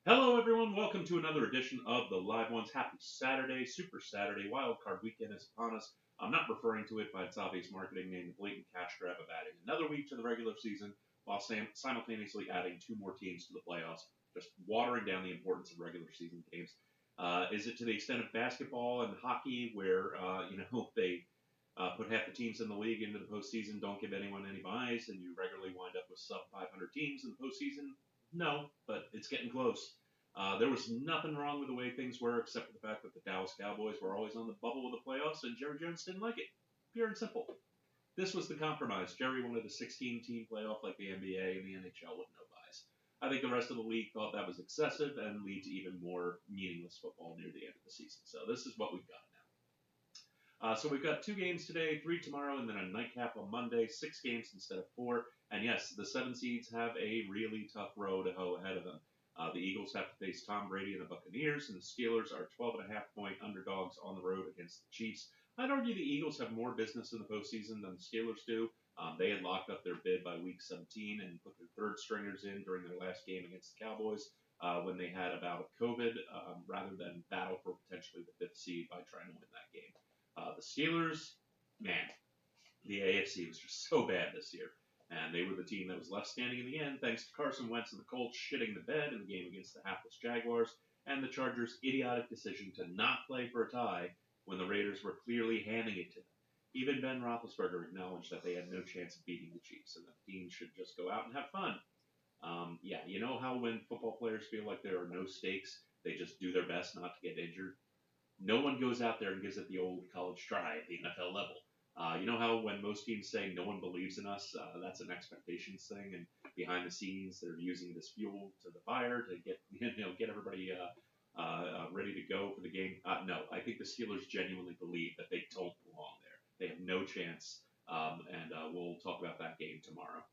Hello, everyone. Welcome to another edition of the Live Ones. Happy Saturday, Super Saturday. Wild Card Weekend is upon us. I'm not referring to it by its obvious marketing name, the blatant cash grab of adding another week to the regular season while simultaneously adding two more teams to the playoffs, just watering down the importance of regular season games. Is it to the extent of basketball and hockey, where they put half the teams in the league into the postseason, don't give anyone any buys, and you regularly wind up with sub 500 teams in the postseason? No, but it's getting close. There was nothing wrong with the way things were, except for the fact that the Dallas Cowboys were always on the bubble of the playoffs, and Jerry Jones didn't like it. Pure and simple. This was the compromise. Jerry wanted a 16-team playoff like the NBA and the NHL with no buys. I think the rest of the league thought that was excessive and lead to even more meaningless football near the end of the season. So this is what we've got now. So we've got two games today, three tomorrow, and then a nightcap on Monday. 6 games instead of four. And yes, the 7 seeds have a really tough row to hoe ahead of them. The Eagles have to face Tom Brady and the Buccaneers, and the Steelers are 12.5-point underdogs on the road against the Chiefs. I'd argue the Eagles have more business in the postseason than the Steelers do. They had locked up their bid by week 17 and put their third stringers in during their last game against the Cowboys when they had about COVID, rather than battle for potentially the fifth seed by trying to win that game. The Steelers, man, the AFC was just so bad this year. And they were the team that was left standing in the end, thanks to Carson Wentz and the Colts shitting the bed in the game against the hapless Jaguars, and the Chargers' idiotic decision to not play for a tie when the Raiders were clearly handing it to them. Even Ben Roethlisberger acknowledged that they had no chance of beating the Chiefs, and that the team should just go out and have fun. Yeah, you know how when football players feel like there are no stakes, they just do their best not to get injured? No one goes out there and gives it the old college try at the NFL level. You know how when most teams say no one believes in us, that's an expectations thing, and behind the scenes they're using this fuel to the fire to get get everybody ready to go for the game. No, I think the Steelers genuinely believe that they don't belong there. They have no chance, and we'll talk about that game tomorrow.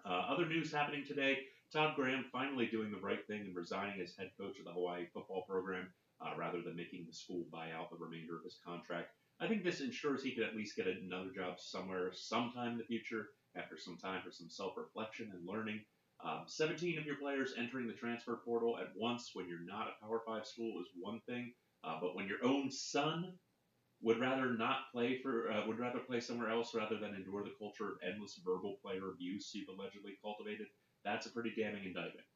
Other news happening today: Todd Graham finally doing the right thing and resigning as head coach of the Hawaii football program, rather than making the school buy out the remainder of his contract. I think this ensures he can at least get another job somewhere sometime in the future after some time for some self-reflection and learning. 17 of your players entering the transfer portal at once when you're not a Power 5 school is one thing, but when your own son would rather play somewhere else rather than endure the culture of endless verbal player abuse you've allegedly cultivated. That's a pretty damning indictment.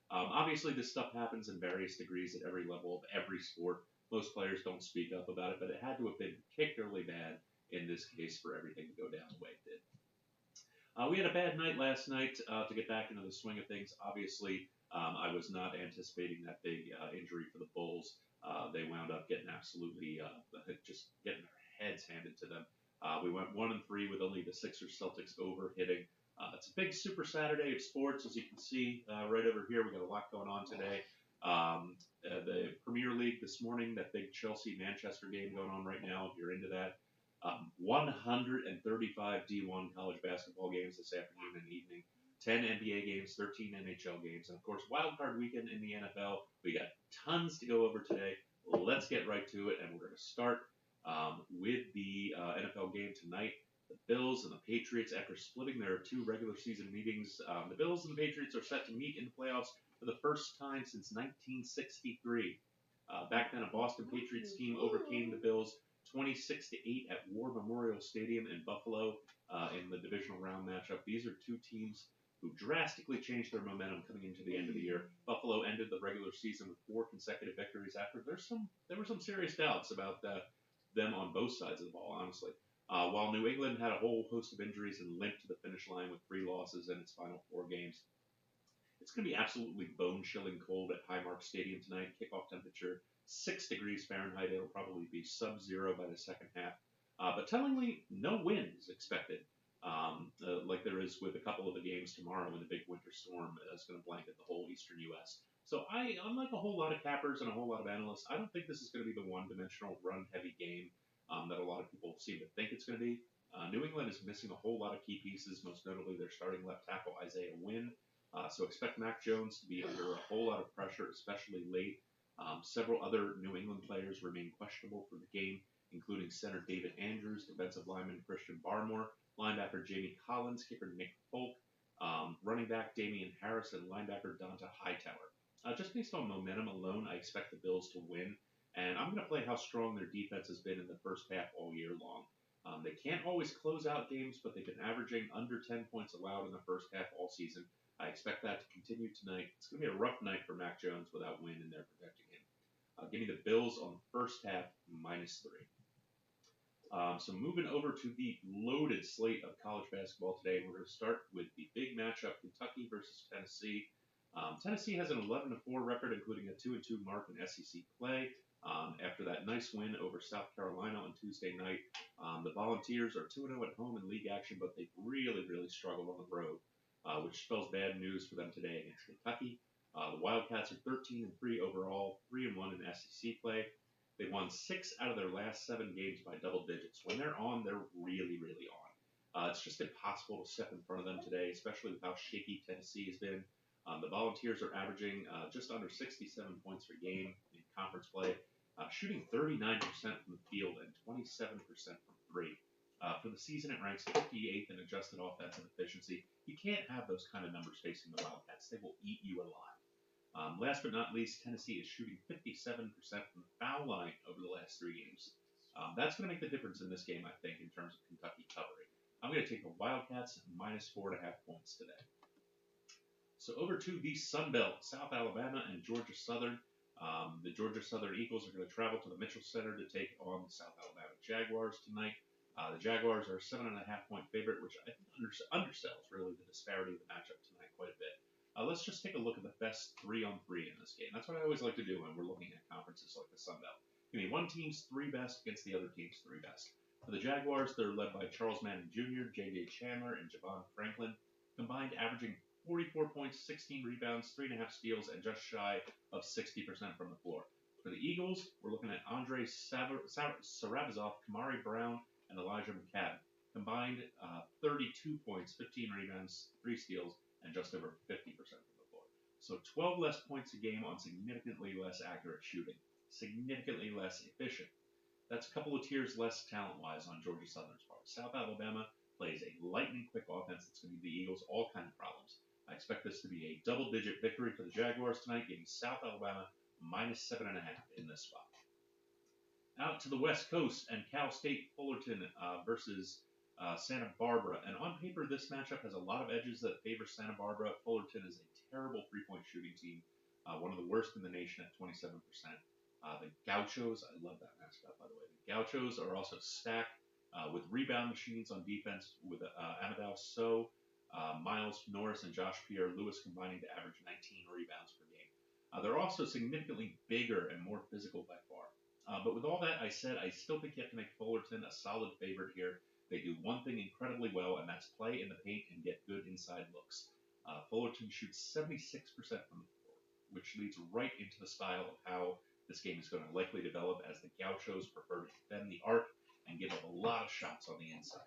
Obviously, this stuff happens in various degrees at every level of every sport. Most players don't speak up about it, but it had to have been particularly bad in this case for everything to go down the way it did. We had a bad night last night to get back into the swing of things. Obviously, I was not anticipating that big injury for the Bulls. They wound up getting absolutely just getting their heads handed to them. We went 1-3 with only the Sixers Celtics over hitting. It's a big Super Saturday of sports, as you can see right over here. We got a lot going on today. The Premier League this morning, that big Chelsea Manchester game going on right now. If you're into that, 135 D1 college basketball games this afternoon and evening, 10 NBA games, 13 NHL games, and of course, wild card weekend in the NFL. We got tons to go over today. Let's get right to it, and we're going to start with the NFL game tonight. The Bills and the Patriots, after splitting their two regular season meetings, the Bills and the Patriots are set to meet in the playoffs for the first time since 1963. Back then, a Boston Patriots team overcame the Bills 26-8 at War Memorial Stadium in Buffalo in the divisional round matchup. These are two teams who drastically changed their momentum coming into the end of the year. Buffalo ended the regular season with 4 consecutive victories after there were some serious doubts about them on both sides of the ball, honestly. While New England had a whole host of injuries and limped to the finish line with 3 losses in its final 4 games. It's going to be absolutely bone-chilling cold at Highmark Stadium tonight. Kickoff temperature 6 degrees Fahrenheit. It'll probably be sub-zero by the second half. But tellingly, no wind is expected, like there is with a couple of the games tomorrow when the big winter storm is going to blanket the whole eastern U.S. So unlike a whole lot of cappers and a whole lot of analysts, I don't think this is going to be the one-dimensional run-heavy game that a lot of people seem to think it's going to be. New England is missing a whole lot of key pieces, most notably their starting left tackle Isaiah Wynn. So expect Mac Jones to be under a whole lot of pressure, especially late. Several other New England players remain questionable for the game, including center David Andrews, defensive lineman Christian Barmore, linebacker Jamie Collins, kicker Nick Folk, running back Damian Harris, and linebacker Donta Hightower. Just based on momentum alone, I expect the Bills to win, and I'm going to play how strong their defense has been in the first half all year long. They can't always close out games, but they've been averaging under 10 points allowed in the first half all season. I expect that to continue tonight. It's going to be a rough night for Mac Jones without Wynn in there protecting him. Give me the Bills on the first half, -3. So moving over to the loaded slate of college basketball today, we're going to start with the big matchup: Kentucky versus Tennessee. Tennessee has an 11-4 record, including a 2-2 mark in SEC play. After that nice win over South Carolina on Tuesday night, the Volunteers are 2-0 at home in league action, but they've really struggled on the road, which spells bad news for them today against Kentucky. The Wildcats are 13-3 overall, 3-1 in SEC play. They won 6 out of their last 7 games by double digits. When they're on, they're really on. It's just impossible to step in front of them today, especially with how shaky Tennessee has been. The Volunteers are averaging just under 67 points per game in conference play, shooting 39% from the field and 27% from three. For the season, it ranks 58th in adjusted offensive efficiency. You can't have those kind of numbers facing the Wildcats. They will eat you alive. Last but not least, Tennessee is shooting 57% from the foul line over the last 3 games. That's going to make the difference in this game, I think, in terms of Kentucky covering. I'm going to take the Wildcats -4.5 points today. So over to the Sun Belt, South Alabama and Georgia Southern. The Georgia Southern Eagles are going to travel to the Mitchell Center to take on the South Alabama Jaguars tonight. The Jaguars are a 7.5-point favorite, which I think undersells really the disparity of the matchup tonight quite a bit. Let's just take a look at the best 3-on-3 in this game. That's what I always like to do when we're looking at conferences like the Sun Belt. Give me one team's 3 best against the other team's 3 best. For the Jaguars, they're led by Charles Manning Jr., J.J. Chandler, and Javon Franklin, combined averaging 44 points, 16 rebounds, 3.5 steals, and just shy of 60% from the floor. For the Eagles, we're looking at Andre Sarabazov, Kamari Brown, and Elijah McCadden. Combined 32 points, 15 rebounds, 3 steals, and just over 50% from the floor. So 12 less points a game on significantly less accurate shooting, significantly less efficient. That's a couple of tiers less talent-wise on Georgia Southern's part. South Alabama plays a lightning-quick offense that's going to give the Eagles all kinds of problems. I expect this to be a double-digit victory for the Jaguars tonight, giving South Alabama -7.5 in this spot. Out to the West Coast and Cal State Fullerton versus Santa Barbara. And on paper, this matchup has a lot of edges that favor Santa Barbara. Fullerton is a terrible three-point shooting team, one of the worst in the nation at 27%. The Gauchos, I love that mascot, by the way. The Gauchos are also stacked with rebound machines on defense with Amadou So, Miles Norris, and Josh Pierre-Lewis combining to average 19 rebounds per game. They're also significantly bigger and more physical by far. But with all that I said, I still think you have to make Fullerton a solid favorite here. They do one thing incredibly well, and that's play in the paint and get good inside looks. Fullerton shoots 76% from the floor, which leads right into the style of how this game is going to likely develop, as the Gauchos prefer to defend the arc and give up a lot of shots on the inside.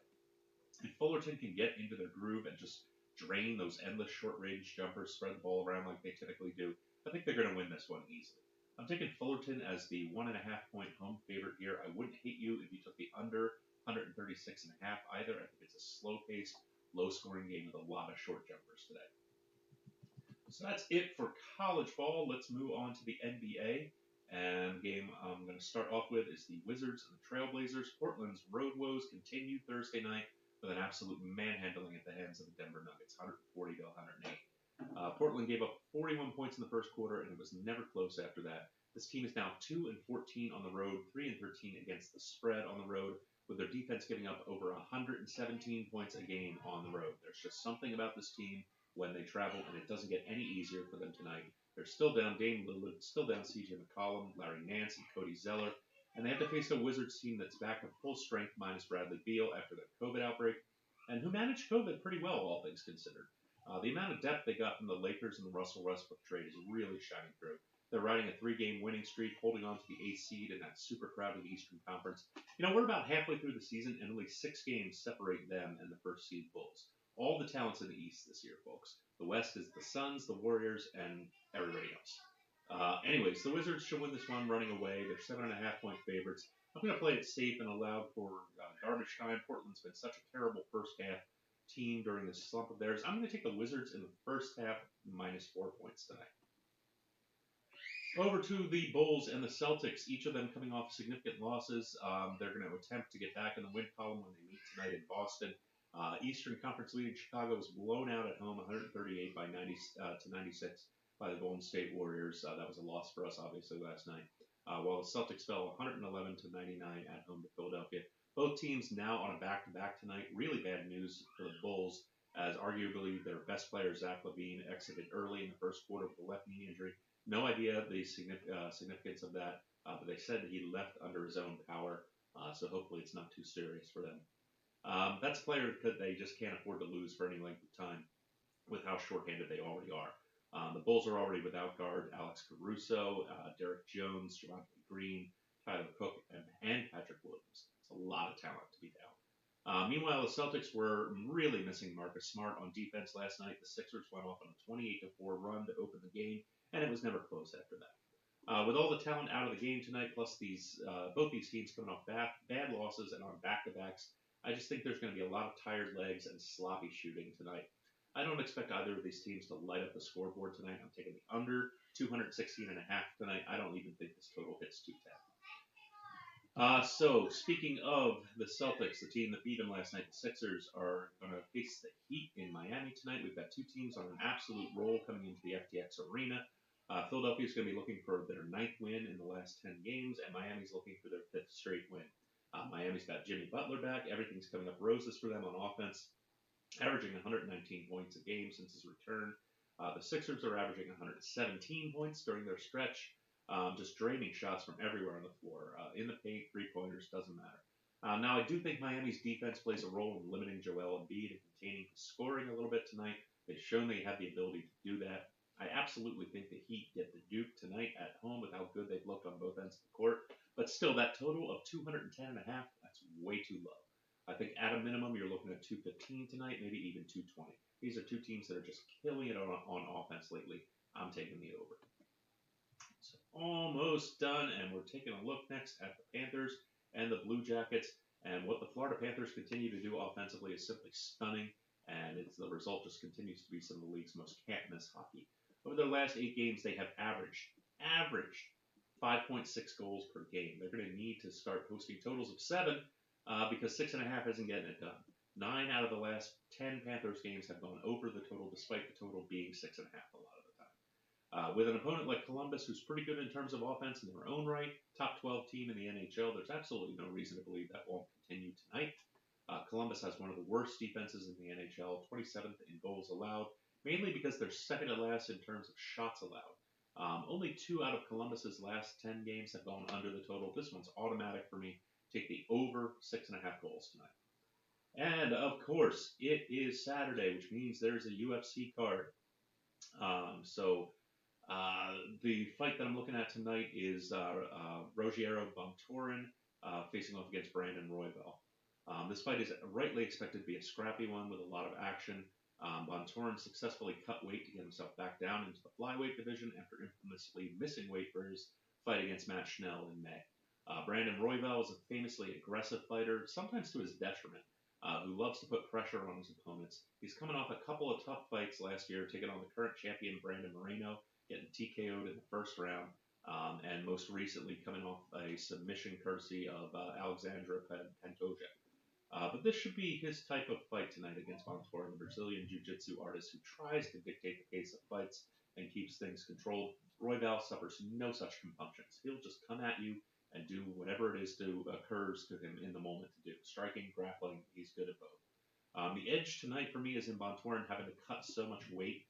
If Fullerton can get into their groove and just drain those endless short-range jumpers, spread the ball around like they typically do, I think they're going to win this one easily. I'm taking Fullerton as the 1.5-point home favorite here. I wouldn't hate you if you took the under 136.5 either. I think it's a slow-paced, low-scoring game with a lot of short jumpers today. So that's it for college ball. Let's move on to the NBA. And the game I'm going to start off with is the Wizards and the Trailblazers. Portland's road woes continued Thursday night with an absolute manhandling at the hands of the Denver Nuggets, 140 to 108. Portland gave up 41 points in the first quarter, and it was never close after that. This team is now 2-14 on the road, 3-13 against the spread on the road, with their defense giving up over 117 points a game on the road. There's just something about this team when they travel, and it doesn't get any easier for them tonight. They're still down Dame Lillard, still down C.J. McCollum, Larry Nance, and Cody Zeller, and they have to face a Wizards team that's back at full strength minus Bradley Beal after their COVID outbreak, and who managed COVID pretty well, all things considered. The amount of depth they got from the Lakers and the Russell Westbrook trade is really shining through. They're riding a 3-game winning streak, holding on to the 8th seed in that super crowded Eastern Conference. We're about halfway through the season, and only 6 games separate them and the first seed Bulls. All the talent's in the East this year, folks. The West is the Suns, the Warriors, and everybody else. Anyways, the Wizards should win this one running away. They're 7.5-point favorites. I'm going to play it safe and allow for garbage time. Portland's been such a terrible first half team during this slump of theirs. I'm going to take the Wizards in the first half -4 points tonight. Over to the Bulls and the Celtics, each of them coming off significant losses. They're going to attempt to get back in the win column when they meet tonight in Boston. Eastern Conference leading Chicago was blown out at home, 138 by 90 to 96 by the Golden State Warriors. That was a loss for us, obviously, last night. While the Celtics fell 111 to 99 at home to Philadelphia. Both teams now on a back-to-back tonight. Really bad news for the Bulls, as arguably their best player Zach LaVine exited early in the first quarter with a left knee injury. No idea the significance of that, but they said that he left under his own power, so hopefully it's not too serious for them. That's a player that they just can't afford to lose for any length of time with how shorthanded they already are. The Bulls are already without guard Alex Caruso, Derek Jones, Javante Green, Tyler Cook, and Patrick Williams. It's a lot of talent to be down. Meanwhile, the Celtics were really missing Marcus Smart on defense last night. The Sixers went off on a 28-4 run to open the game, and it was never close after that. With all the talent out of the game tonight, plus both these teams coming off bad losses and on back-to-backs, I just think there's going to be a lot of tired legs and sloppy shooting tonight. I don't expect either of these teams to light up the scoreboard tonight. I'm taking the under 216.5 tonight. I don't even think this total hits 210. So, speaking of the Celtics, the team that beat them last night, the Sixers are going to face the Heat in Miami tonight. We've got two teams on an absolute roll coming into the FTX Arena. Philadelphia is going to be looking for their ninth win in the last 10 games, and Miami's looking for their fifth straight win. Miami's got Jimmy Butler back. Everything's coming up roses for them on offense, averaging 119 points a game since his return. The Sixers are averaging 117 points during their stretch. Just draining shots from everywhere on the floor. In the paint, three-pointers, doesn't matter. Now, I do think Miami's defense plays a role in limiting Joel Embiid and containing his scoring a little bit tonight. They've shown they have the ability to do that. I absolutely think the Heat get the Duke tonight at home with how good they've looked on both ends of the court. But still, that total of 210.5, that's way too low. I think at a minimum, you're looking at 215 tonight, maybe even 220. These are two teams that are just killing it on offense lately. I'm taking the over. Almost done, and we're taking a look next at the Panthers and the Blue Jackets. And what the Florida Panthers continue to do offensively is simply stunning, and the result just continues to be some of the league's most can't-miss hockey. Over their last 8 games, they have averaged 5.6 goals per game. They're going to need to start posting totals of 7 because 6.5 isn't getting it done. 9 out of the last 10 Panthers games have gone over the total, despite the total being 6.5 a lot of the time. With an opponent like Columbus, who's pretty good in terms of offense in their own right, top 12 team in the NHL, there's absolutely no reason to believe that won't continue tonight. Columbus has one of the worst defenses in the NHL, 27th in goals allowed, mainly because they're second to last in terms of shots allowed. Only 2 out of Columbus's last 10 games have gone under the total. This one's automatic for me. Take the over 6.5 goals tonight. And of course, it is Saturday, which means there's a UFC card. The fight that I'm looking at tonight is Rogério Bontorin facing off against Brandon Royval. This fight is rightly expected to be a scrappy one with a lot of action. Bontorin successfully cut weight to get himself back down into the flyweight division after infamously missing weight for his fight against Matt Schnell in May. Brandon Royval is a famously aggressive fighter, sometimes to his detriment, who loves to put pressure on his opponents. He's coming off a couple of tough fights last year, taking on the current champion Brandon Moreno, getting TKO'd in the first round, and most recently coming off a submission courtesy of Alexandra Pantoja. But this should be his type of fight tonight against Bontorin, the Brazilian jiu-jitsu artist who tries to dictate the pace of fights and keeps things controlled. Royval suffers no such compunctions. He'll just come at you and do whatever it is that occurs to him in the moment to do. Striking, grappling, he's good at both. The edge tonight for me is in Bontorin having to cut so much weight.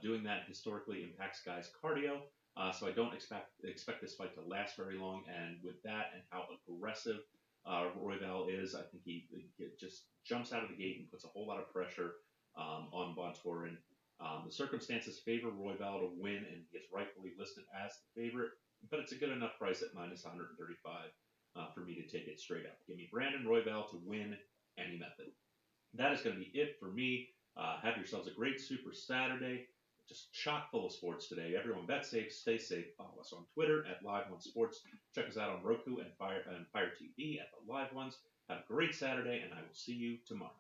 Doing that historically impacts guys' cardio, so I don't expect this fight to last very long. And with that and how aggressive Royval is, I think he just jumps out of the gate and puts a whole lot of pressure on Bontorin. The circumstances favor Royval to win, and he is rightfully listed as the favorite, but it's a good enough price at minus 135 for me to take it straight up. Give me Brandon Royval to win any method. That is going to be it for me. Have yourselves a great Super Saturday. Just chock full of sports today. Everyone bet safe, stay safe. Follow us on Twitter at Live One Sports. Check us out on Roku and Fire TV at the Live Ones. Have a great Saturday, and I will see you tomorrow.